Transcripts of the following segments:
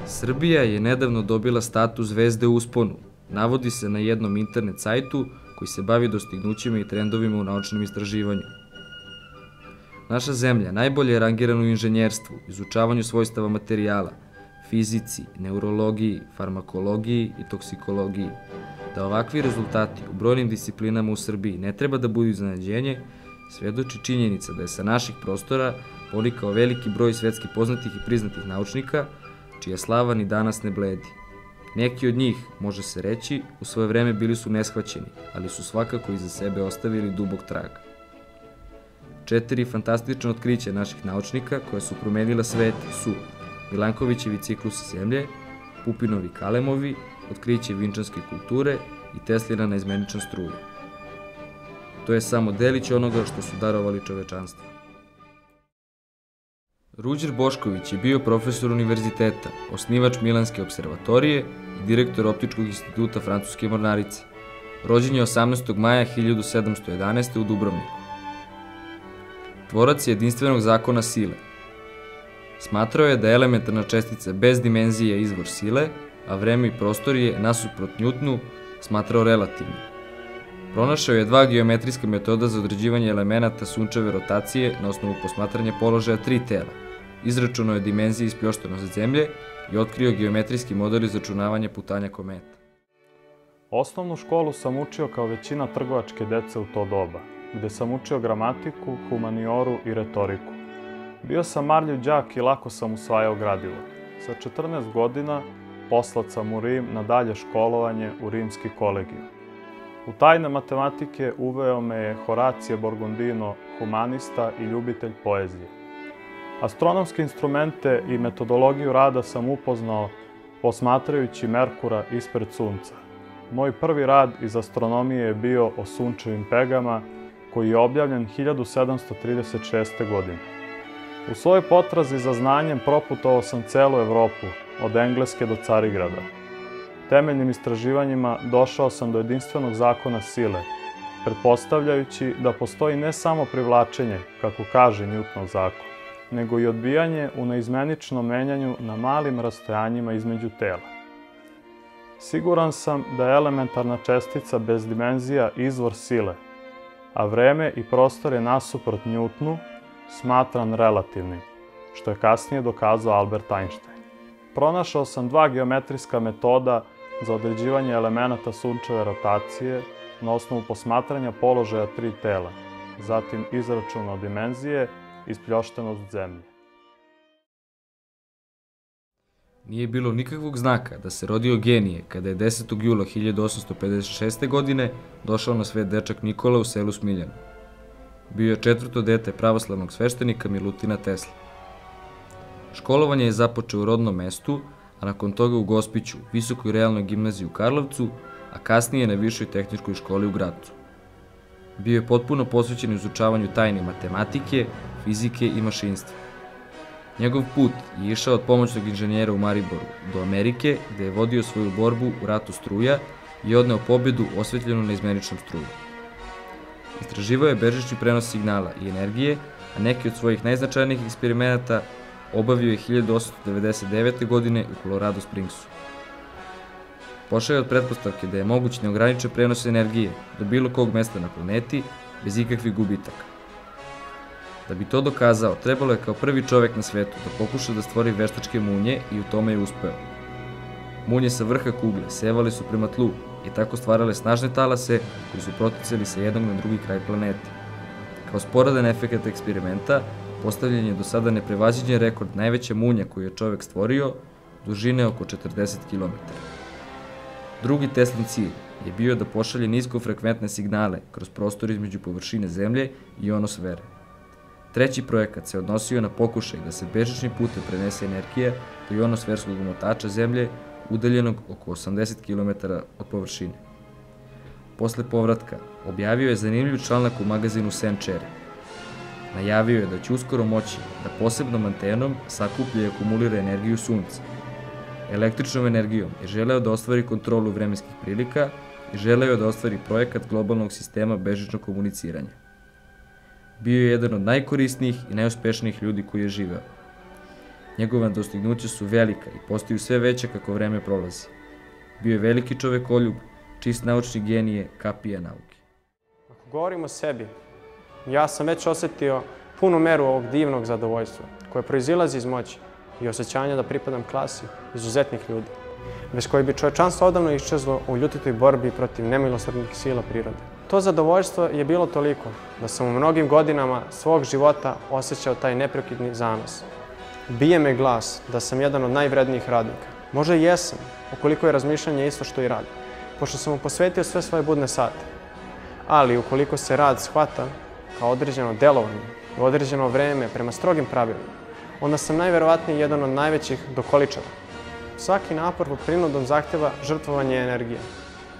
Srbija je nedavno dobila status zvezde u usponu. Navodi se na jednom internet sajtu koji se bavi dostignućima i trendovima u naučnom istraživanju. Naša zemlja najbolje je rangirana u inženjerstvu, izučavanju svojstava materijala, fizici, neurologiji, farmakologiji i toksikologiji. Da ovakvi rezultati u brojnim disciplinama u Srbiji ne treba da budu iznenađenje, svedoči činjenica da je sa naših prostora ponikao veliki broj svetski poznatih i priznatih naučnika, čija slava ni danas ne bledi. Neki od njih, može se reći, u svoje vreme bili su neshvaćeni, ali su svakako iza sebe ostavili dubok trag. 4 fantastična otkrića naših naučnika koja su promenila svet su Milankovićevi ciklusi Zemlje, Pupinovi kalemovi, otkriće vinčanske kulture i Teslina naizmenična struja. To je samo delić onoga što su darovali čovečanstvu. Ruđer Bošković je bio profesor univerziteta, osnivač Milanske observatorije i direktor Optičkog instituta Francuske mornarice. Rođen je 18. maja 1711. u Dubrovniku. Tvorac je jedinstvenog zakona sile. Smatrao je da je elementarna čestica bez dimenzije izvor sile, a vreme i prostor je, nasuprot Njutnu, smatrao relativnim. Pronašao je 2 geometrijska metoda za određivanje elemenata sunčeve rotacije na osnovu posmatranja položaja 3 tela. Izračunao je dimenzije ispljoštenosti Zemlje i otkrio geometrijski model izračunavanja putanja kometa. Osnovnu školu sam učio kao većina trgovačke dece u to doba, gde sam učio gramatiku, humanioru i retoriku. Bio sam marljiv đak i lako sam usvajao gradivo. Sa 14 godina poslat sam u Rim na dalje školovanje u rimski kolegiju. U tajne matematike uveo me je Horacije Borgundino, humanista i ljubitelj poezije. Astronomske instrumente i metodologiju rada sam upoznao posmatrajući Merkura ispred Sunca. Moj prvi rad iz astronomije je bio o sunčevim pegama, koji je objavljen 1736. godine. U svojoj potrazi za znanjem proputovao sam celu Evropu, od Engleske do Carigrada. Temeljnim istraživanjima došao sam do jedinstvenog zakona sile, pretpostavljajući da postoji ne samo privlačenje, kako kaže Njutnov zakon, nego i odbijanje u neizmeničnom menjanju na malim rastojanjima između tela. Siguran sam da je elementarna čestica bez dimenzija izvor sile, a vreme i prostor je nasuprot Njutnu smatran relativnim, što je kasnije dokazao Albert Einstein. Pronašao sam 2 geometrijska metoda za određivanje elemenata sunčeve rotacije na osnovu posmatranja položaja 3 tela, zatim izračunao dimenzije i ispljoštenost Zemlje. Nije bilo nikakvog znaka da se rodio genije kada je 10. jula 1856. godine došao na svet dečak Nikola u selu Smiljano. Bio je 4. dete pravoslavnog sveštenika Milutina Tesle. Školovanje je započeo u rodnom mestu, a nakon toga u Gospiću, Visokoj realnoj gimnaziji u Karlovcu, a kasnije na Višoj tehničkoj školi u Gracu. Bio je potpuno posvećen izučavanju tajne matematike, fizike i mašinstva. Njegov put je išao od pomoćnog inženjera u Mariboru do Amerike, gde je vodio svoju borbu u ratu struja i odneo pobedu osvetljenu neizmeničnom struju. Istraživao je bežični prenos signala i energije, a neki od svojih najznačajnijih eksperimenata obavio je 1899. godine u Colorado Springsu. Pošao je od pretpostavke da je moguć neograničen prenos energije do bilo kog mesta na planeti bez ikakvih gubitaka. Da bi to dokazao, trebalo je kao prvi čovek na svetu da pokuša da stvori veštačke munje i u tome je uspeo. Munje sa vrha kugle sevale su prema tlu i tako stvarale snažne talase koji su proticali sa jednog na drugi kraj planete. Kao sporadan efekat eksperimenta, postavljen je do sada neprevaziđen rekord najveća munja koju je čovek stvorio, dužine oko 40 km. Drugi Teslin cilj je bio da pošalje niskofrekventne signale kroz prostor između površine Zemlje i ionosfere. Treći projekat se odnosio na pokušaj da se bežičnim putem prenese energija do ionosferskog omotača Zemlje udaljenog oko 80 km od površine. Posle povratka objavio je zanimljiv članak u magazinu Senčere. Najavio je da će uskoro moći da posebnom antenom sakuplja i akumulira energiju Sunca. Električnom energijom je želeo da ostvari kontrolu vremenskih prilika i želeo je da ostvari projekat globalnog sistema bežičnog komuniciranja. Bio je jedan od najkorisnijih i najuspešnijih ljudi koji je živeo. Njegova dostignuća su velika i postaju sve veća kako vreme prolazi. Bio je veliki čovekoljub, čist naučni genije, kapija nauke. Ako govorim o sebi, ja sam već osjetio punu meru ovog divnog zadovoljstva koje proizilazi iz moći i osjećanja da pripadam klasi izuzetnih ljudi, bez koji bi čovečanstvo odavno iščezlo u ljutitoj borbi protiv nemilosrdnih sila prirode. To zadovoljstvo je bilo toliko da sam u mnogim godinama svog života osjećao taj neprekidni zanos. Bije me glas da sam jedan od najvrednijih radnika. Možda i jesam, ukoliko je razmišljanje isto što i rad, pošto sam mu posvetio sve svoje budne sate. Ali ukoliko se rad shvata kao određeno delovanje u određeno vreme prema strogim pravilima, onda sam najverovatnije jedan od najvećih dokoličara. Svaki napor pod prinudom zahteva žrtvovanje energije.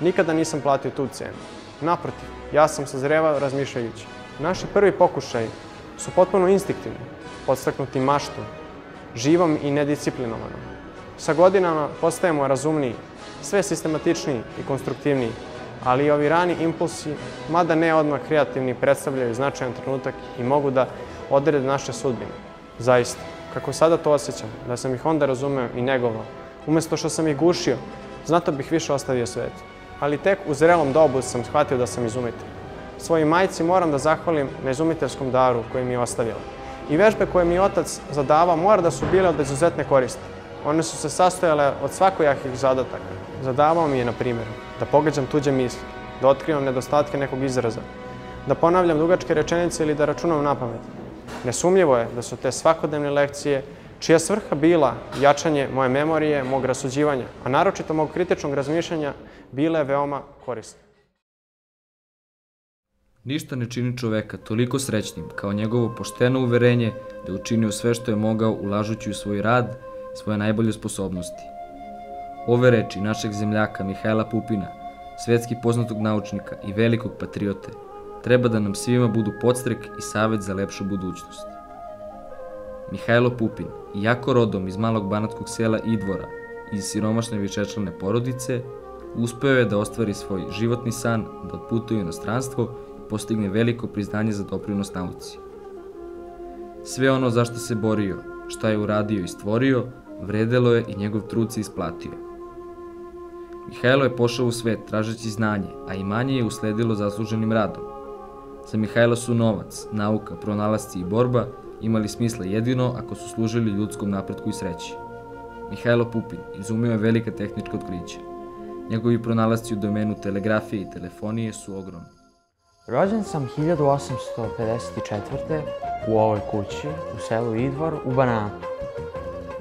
Nikada nisam platio tu cenu. Naprotiv, ja sam sazrevao razmišljajući. Naši prvi pokušaji su potpuno instinktivni, podstaknuti maštom, živom i nedisciplinovanom. Sa godinama postajemo razumniji, sve sistematičniji i konstruktivniji, ali i ovi rani impulsi, mada ne odmah kreativni, predstavljaju značajan trenutak i mogu da odrede naše sudbine. Zaista, kako sada to osjećam, da sam ih onda razumeo i negovao, umjesto što sam ih gušio, znatno bih više ostavio svetu. Ali tek u zrelom dobu sam shvatio da sam izumitelj. Svojoj majci moram da zahvalim na izumiteljskom daru koji mi je ostavila. I vežbe koje mi je otac zadavao mora da su bile od izuzetne koristi. One su se sastojale od svakojakih zadataka. Zadavao mi je, na primjer, da pogađam tuđe misli, da otkrivam nedostatke nekog izraza, da ponavljam dugačke rečenice ili da računam napamet. Nesumnjivo je da su te svakodnevne lekcije, čija svrha bila jačanje moje memorije, mog rasuđivanja, a naročito mog kritičnog razmišljanja, bile veoma korisne. Ništa ne čini čoveka toliko srećnim kao njegovo pošteno uverenje da je učinio sve što je mogao ulažući u svoj rad i svoje najbolje sposobnosti. Ove reči našeg zemljaka Mihajla Pupina, svetski poznatog naučnika i velikog patriote, treba da nam svima budu podstrek i savet za lepšu budućnost. Mihajlo Pupin, iako rodom iz malog banatskog sela Idvora i iz siromašne višečlane porodice, uspeo je da ostvari svoj životni san, da odputuje u inostranstvo i postigne veliko priznanje za doprinos nauci. Sve ono za što se borio, šta je uradio i stvorio, vredelo je i njegov trud se isplatio. Mihajlo je pošao u svet tražeći znanje, a imanje je usledilo zasluženim radom. Za Mihajla su novac, nauka, pronalasci i borba imali smisla jedino ako su služili ljudskom napretku i sreći. Mihajlo Pupin izumio je velika tehnička otkrića. Njegovi pronalasci u domenu telegrafije i telefonije su ogromni. Rođen sam 1854. u ovoj kući, u selu Idvor, u Banatu.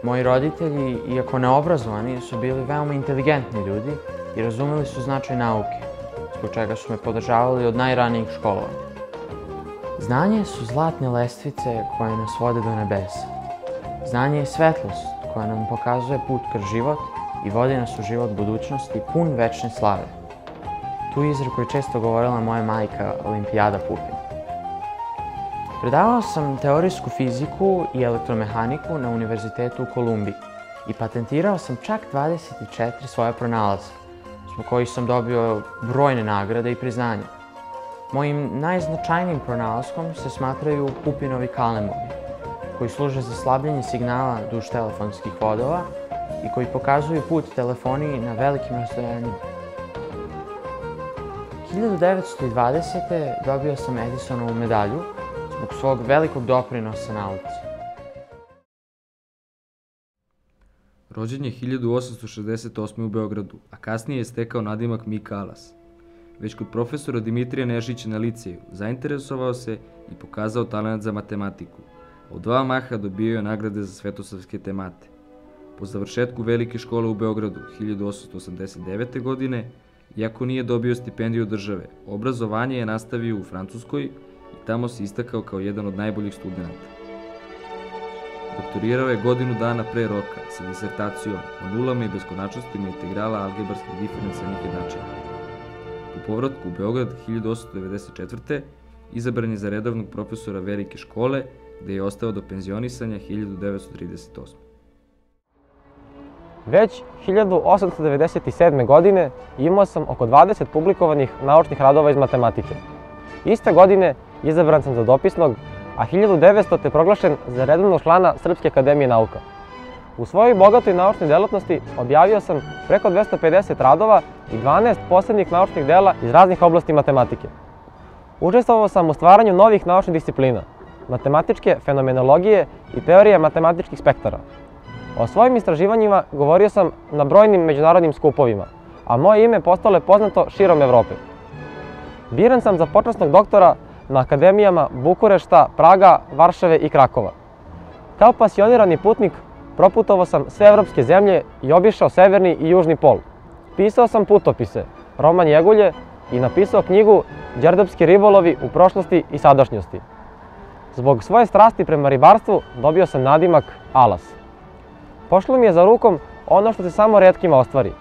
Moji roditelji, iako neobrazovani, su bili veoma inteligentni ljudi i razumeli su značaj nauke, zbog čega su me podržavali od najranijih školovanja. Znanje su zlatne lestvice koje nas vode do nebesa. Znanje je svetlost koja nam pokazuje put kroz život i vodi nas u život budućnosti pun večne slave. Tu izreku je često govorila moja majka Olimpijada Pupin. Predavao sam teorijsku fiziku i elektromehaniku na Univerzitetu u Kolumbiji i patentirao sam čak 24 svoje pronalaska, zbog kojih sam dobio brojne nagrade i priznanja. Mojim najznačajnijim pronalaskom se smatraju Pupinovi kalemovi, koji služe za slabljenje signala duž telefonskih vodova i koji pokazuju put telefoniji na velikim rastojanjima. 1920. dobio sam Edisonovu medalju zbog svog velikog doprinosa nauci. Rođen je 1868. u Beogradu, a kasnije je stekao nadimak Mika Alas. Već kod profesora Dimitrija Nešića na liceju zainteresovao se i pokazao talenat za matematiku, a u 2 maha dobio je nagrade za svetosavske temate. Po završetku velike škole u Beogradu 1889. godine, iako nije dobio stipendiju države, obrazovanje je nastavio u Francuskoj i tamo se istakao kao jedan od najboljih studenata. Doktorirao je godinu dana pre roka sa disertacijom o nulama i beskonačnostima integrala algebarskih diferencijalnih jednačina. Po povratku u Beograd 1894. izabran je za redovnog profesora velike škole, gde je ostao do penzionisanja 1938. Već 1897. godine imao sam oko 20 publikovanih naučnih radova iz matematike. Iste godine izabran sam za dopisnog, a 1900. proglašen za redovnog člana Srpske akademije nauka. U svojoj bogatoj naučnoj delatnosti objavio sam preko 250 radova i 12 posebnih naučnih dela iz raznih oblasti matematike. Učestvovao sam u stvaranju novih naučnih disciplina, matematičke fenomenologije i teorije matematičkih spektara. O svojim istraživanjima govorio sam na brojnim međunarodnim skupovima, a moje ime postalo je poznato širom Evrope. Biran sam za počasnog doktora na akademijama Bukurešta, Praga, Varšave i Krakova. Kao pasionirani putnik proputovao sam sve evropske zemlje i obišao severni i južni pol. Pisao sam putopise, roman Jegulje i napisao knjigu Đerdapski ribolovi u prošlosti i sadašnjosti. Zbog svoje strasti prema ribarstvu dobio sam nadimak Alas. Pošlo mi je za rukom ono što se samo retkima ostvari,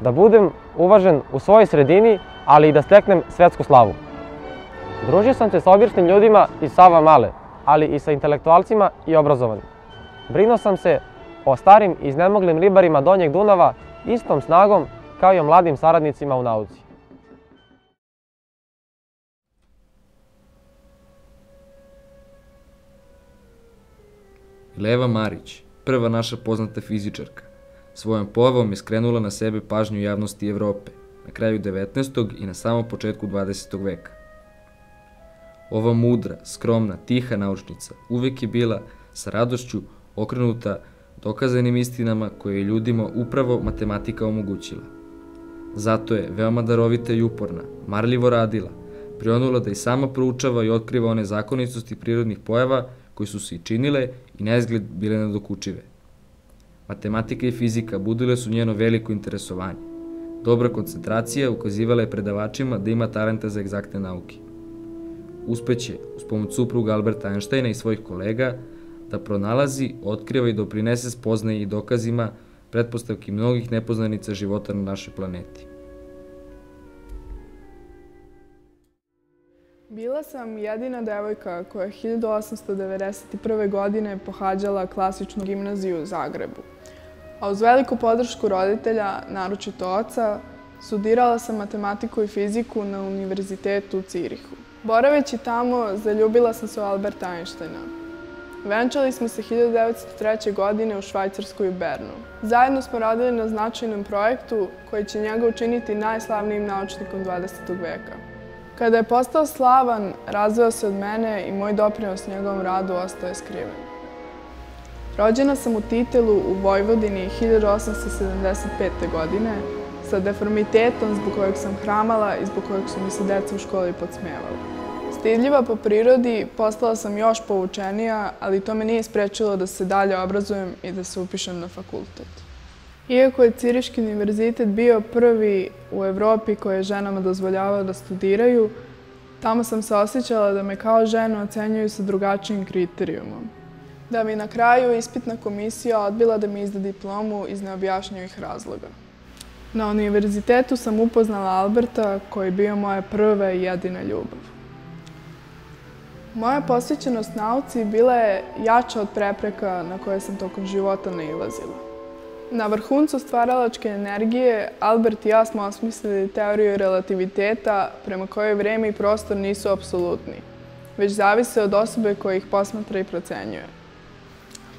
da budem uvažen u svojoj sredini, ali i da steknem svetsku slavu. Družio sam se sa običnim ljudima iz Savamale, ali i sa intelektualcima i obrazovanim. Brinuo sam se o starim i iznemoglim ribarima Donjeg Dunava istom snagom kao i o mladim saradnicima u nauci. Leva Marić, prva naša poznata fizičarka, svojom pojavom je skrenula na sebe pažnju javnosti Evrope, na kraju 19. i na samom početku 20. veka. Ova mudra, skromna, tiha naučnica uvek je bila sa radošću okrenuta dokazanim istinama koje je ljudima upravo matematika omogućila. Zato je veoma darovita i uporna, marljivo radila, prionula da i sama proučava i otkriva one zakonitosti prirodnih pojava koji su se i činile i naizgled bile nedokučive. Matematika i fizika budile su njeno veliko interesovanje. Dobra koncentracija ukazivala je predavačima da ima talenta za egzaktne nauke. Uspeće, uz pomoć supruga Alberta Einsteina i svojih kolega, da pronalazi, otkriva i doprinese spoznaji i dokazima pretpostavki mnogih nepoznanica života na našoj planeti. Bila sam jedina devojka koja je 1891. godine pohađala klasičnu gimnaziju u Zagrebu. A uz veliku podršku roditelja, naročito oca, studirala sam matematiku i fiziku na univerzitetu u Cirihu. Boraveći tamo, zaljubila sam se u Alberta Einsteina. Venčali smo se 1903. godine u Švajcarskoj u Bernu. Zajedno smo radili na značajnom projektu koji će njega učiniti najslavnijim naučnikom 20. veka. Kada je postao slavan, razveo se od mene i moj doprinos njegovom radu ostao je skriven. Rođena sam u Titelu u Vojvodini 1875. godine sa deformitetom zbog kojeg sam hramala i zbog kojeg su mi se deca u školi podsmevali. Stidljiva po prirodi, postala sam još poučenija, ali to me nije sprečilo da se dalje obrazujem i da se upišem na fakultet. Iako je Ciriški univerzitet bio prvi u Evropi koji je ženama dozvoljavao da studiraju, tamo sam se osjećala da me kao ženu ocenjuju sa drugačijim kriterijumom. Da mi na kraju ispitna komisija odbila da mi izda diplomu iz neobjašnjivih razloga. Na univerzitetu sam upoznala Alberta, koji je bio moja prva i jedina ljubav. Moja posvećenost nauci bila je jača od prepreka na koje sam tokom života nailazila. Na vrhuncu stvaralačke energije, Albert i ja smo osmislili teoriju relativiteta prema kojoj vreme i prostor nisu apsolutni, već zavise od osobe koja ih posmatra i procenjuje.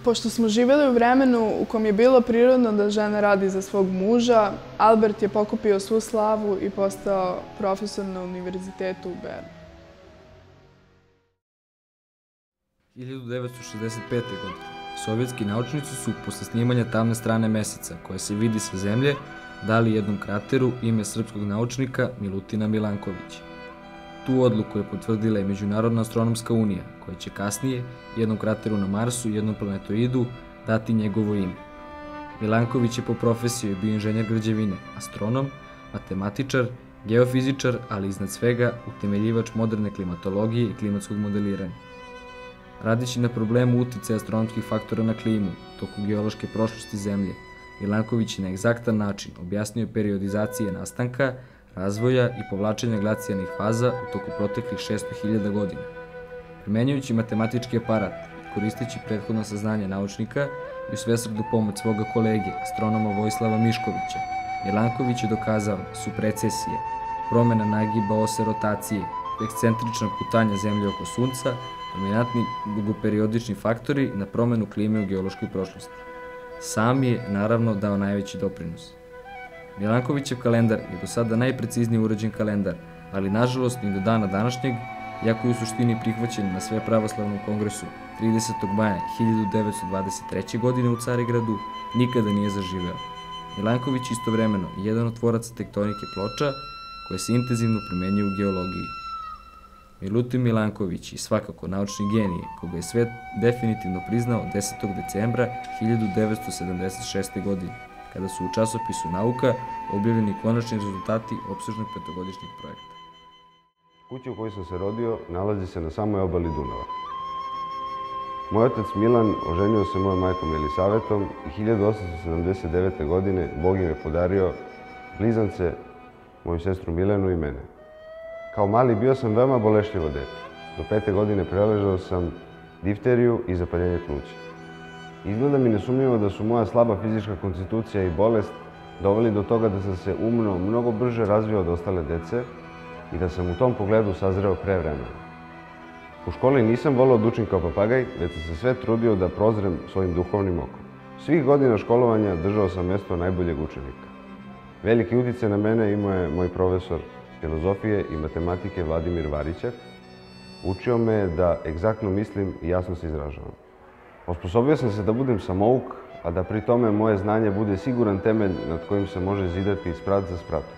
Pošto smo živjeli u vremenu u kom je bilo prirodno da žena radi za svog muža, Albert je pokupio svu slavu i postao profesor na univerzitetu u Bernu. 1965. godine sovjetski naučnici su, posle snimanja tamne strane meseca, koja se vidi sa zemlje, dali jednom krateru ime srpskog naučnika Milutina Milankovića. Tu odluku je potvrdila i Međunarodna astronomska unija, koja će kasnije jednom krateru na Marsu i jednom planetoidu dati njegovo ime. Milanković je po profesiji bio inženjer građevine, astronom, matematičar, geofizičar, ali iznad svega utemeljivač moderne klimatologije i klimatskog modeliranja. Radeći na problemu uticaja astronomskih faktora na klimu tokom geološke prošlosti Zemlje, Milanković je na egzaktan način objasnio periodizacije nastanka, razvoja i povlačenja glacijalnih faza u toku proteklih 600.000 godina. Primenjujući matematički aparat i koristeći prethodna saznanja naučnika i u svesrdu pomoć svoga kolege, astronoma Vojislava Miškovića, Milanković je dokazao da su precesije, promena nagiba ose rotacije, ekscentrična putanja Zemlje oko Sunca, dominantni dugoperiodični faktori na promenu klime u geološkoj prošlosti. Sam je, naravno, dao najveći doprinos. Milankovićev kalendar je do sada najpreciznije urađen kalendar, ali nažalost ni do dana današnjeg, iako je u suštini prihvaćen na Svepravoslavnom kongresu 30. maja 1923. godine u Carigradu, nikada nije zaživeo. Milanković istovremeno je jedan od tvoraca tektonike ploča koje se intenzivno primenjuju u geologiji. Milutin Milanković je svakako naučni genije, koga je svet definitivno priznao 10. decembra 1976. godine, kada su u časopisu Nauka objavljeni konačni rezultati opsežnog petogodišnjeg projekta. Kuća u kojoj sam se rodio nalazi se na samoj obali Dunava. Moj otac Milan oženio se mojom majkom Elisavetom i 1879. godine Bog im je podario blizance, moju sestru Milenu i mene. Kao mali bio sam veoma bolešljivo dete. Do 5. godine preležao sam difteriju i zapaljenje pluća. Izgleda mi nesumnjivo da su moja slaba fizička konstitucija i bolest doveli do toga da sam se umno mnogo brže razvio od ostale dece i da sam u tom pogledu sazreo pre vremena. U školi nisam volao da učim kao papagaj, već sam se sve trudio da prozrem svojim duhovnim okom. Svih godina školovanja držao sam mesto najboljeg učenika. Veliki uticaj na mene imao je moj profesor filozofije i matematike Vladimir Varićak. Učio me je da egzaktno mislim i jasno se izražavam. Osposobio sam se da budem samouk, a da pri tome moje znanje bude siguran temelj nad kojim se može zidati sprat za spratom.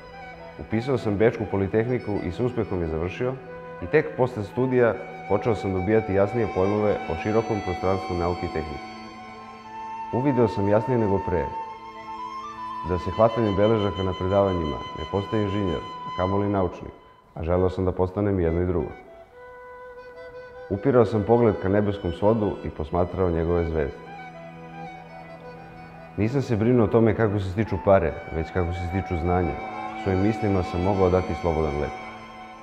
Upisao sam Bečku politehniku i sa uspehom je završio i tek posle studija počeo sam dobijati jasnije pojmove o širokom prostranstvu nauke i tehnike. Uvideo sam jasnije nego pre da se hvatanjem beležaka na predavanjima ne postaje inženjer, a kamoli naučnik, a želeo sam da postanem jedno i drugo. Upirao sam pogled ka nebeskom svodu i posmatrao njegove zvezde. Nisam se brinuo o tome kako se stiču pare, već kako se stiču znanja. Svojim mislima sam mogao dati slobodan let.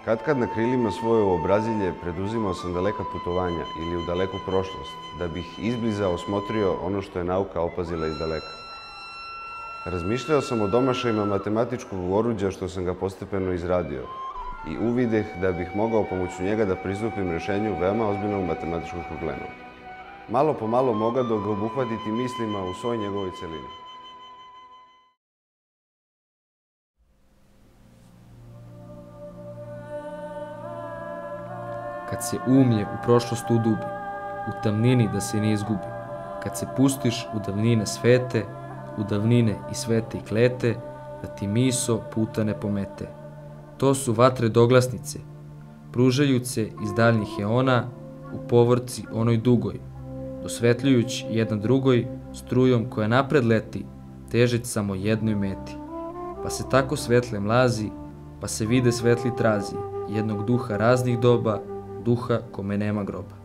Kad na krilima svoje uobrazilje preduzimao sam daleka putovanja ili u daleku prošlost, da bih izbliza osmotrio ono što je nauka opazila iz daleka. Razmišljao sam o domašajima matematičkog oruđa što sam ga postepeno izradio i uvideh da bih mogao pomoću njega da pristupim rešenju veoma ozbiljnog matematičkog problema. Malo po malo mogao ga obuhvatiti mislima u svoj njegovoj celini. Kad se umlje u prošlost udubi, u tamnini da se ne izgubi, kad se pustiš u davnine svete, u davnine i svete i klete, da ti miso puta ne pomete. To su vatre doglasnice, pružajuće iz daljnjih eona u povorci onoj dugoj, dosvetljujući jedna drugoj strujom koja napred leti, težeć samo jednoj meti. Pa se tako svetle mlazi, pa se vide svetli trazi, jednog duha raznih doba, duha kome nema groba.